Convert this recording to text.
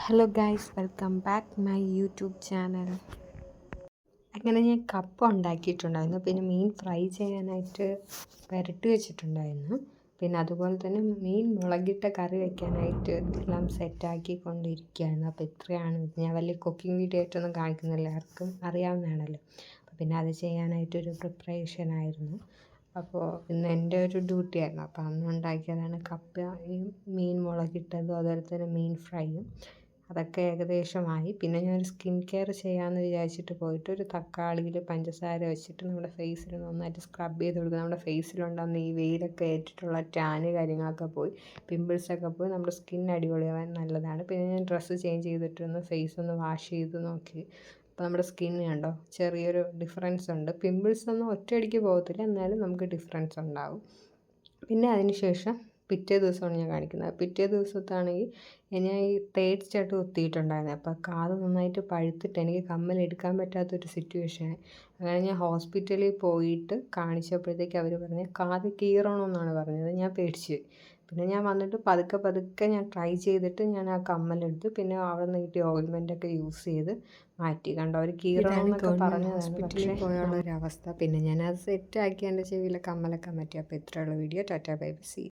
Hello guys, welcome back my YouTube channel. അങ്ങനെ ഞാൻ കപ്പ ഉണ്ടാക്കിയിട്ടുണ്ടായിരുന്നു, പിന്നെ മീൻ ഫ്രൈ ചെയ്യാനായിട്ട് പുരട്ടി വെച്ചിട്ടുണ്ടായിരുന്നു, പിന്നെ അതുപോലെ തന്നെ മീൻ മുളകിട്ട കറി വയ്ക്കാനായിട്ട് എല്ലാം സെറ്റാക്കിക്കൊണ്ടിരിക്കുകയായിരുന്നു. അപ്പോൾ ഇത്രയാണ്. ഞാൻ വലിയ കുക്കിംഗ് വീഡിയോ ആയിട്ടൊന്നും കാണിക്കുന്നില്ല, എല്ലാവർക്കും അറിയാവുന്നതാണല്ലോ. അപ്പോൾ പിന്നെ അത് ചെയ്യാനായിട്ടൊരു പ്രിപ്പറേഷനായിരുന്നു. അപ്പോൾ ഇന്ന് എൻ്റെ ഒരു ഡ്യൂട്ടി ആയിരുന്നു. അപ്പോൾ അന്ന് ഉണ്ടാക്കിയതാണ് കപ്പയും മീൻ മുളകിട്ടതും അതുപോലെ തന്നെ മീൻ ഫ്രൈയും. അതൊക്കെ ഏകദേശമായി. പിന്നെ ഞാനൊരു സ്കിൻ കെയർ ചെയ്യാമെന്ന് വിചാരിച്ചിട്ട് പോയിട്ട് ഒരു തക്കാളിയിൽ പഞ്ചസാര വെച്ചിട്ട് നമ്മുടെ ഫേസിൽ നന്നായിട്ട് സ്ക്രബ് ചെയ്ത് കൊടുക്കുക. നമ്മുടെ ഫേസിലുണ്ടാകുന്ന ഈ വെയിലൊക്കെ ഏറ്റിട്ടുള്ള ടാന് കാര്യങ്ങളൊക്കെ പോയി, പിമ്പിൾസൊക്കെ പോയി നമ്മുടെ സ്കിൻ അടിപൊളിയാവാൻ നല്ലതാണ്. പിന്നെ ഞാൻ ഡ്രസ്സ് ചേഞ്ച് ചെയ്തിട്ടൊന്ന് ഫേസ് ഒന്ന് വാഷ് ചെയ്ത് നോക്കി. അപ്പോൾ നമ്മുടെ സ്കിന്ന് കണ്ടോ, ചെറിയൊരു ഡിഫറൻസ് ഉണ്ട്. പിമ്പിൾസ് ഒന്നും ഒറ്റയടിക്ക് പോകത്തില്ല, എന്നാലും നമുക്ക് ഡിഫറൻസ് ഉണ്ടാവും. പിന്നെ അതിന് ശേഷം പിറ്റേ ദിവസമാണ് ഞാൻ കാണിക്കുന്നത്. പിറ്റേ ദിവസത്താണെങ്കിൽ ഞാൻ ഈ തേച്ചിട്ട് കുത്തിയിട്ടുണ്ടായിരുന്നു. അപ്പോൾ കാത് നന്നായിട്ട് പഴുത്തിട്ട് എനിക്ക് കമ്മലെടുക്കാൻ പറ്റാത്തൊരു സിറ്റുവേഷനായി. അങ്ങനെ ഞാൻ ഹോസ്പിറ്റലിൽ പോയിട്ട് കാണിച്ചപ്പോഴത്തേക്ക് അവർ പറഞ്ഞ് കാത് കീറണമെന്നാണ് പറഞ്ഞത്. ഞാൻ പേടിച്ച് പോയി. പിന്നെ ഞാൻ വന്നിട്ട് പതുക്കെ ഞാൻ ട്രൈ ചെയ്തിട്ട് ഞാൻ ആ കമ്മലെടുത്ത് പിന്നെ അവിടെ നിന്ന് കിട്ടിയ ഓയിൽമെൻറ്റൊക്കെ യൂസ് ചെയ്ത് മാറ്റി. കണ്ടോ, അവർ കീറണമെന്നൊക്കെ പറഞ്ഞതാണ്. ഹോസ്പിറ്റലിൽ പോയുള്ളൊരവസ്ഥ. പിന്നെ ഞാനത് സെറ്റാക്കി എൻ്റെ ചെവിയിലെ കമ്മലൊക്കെ മാറ്റി. അപ്പോൾ ഇത്രയുള്ള video. Tata bye bye, see.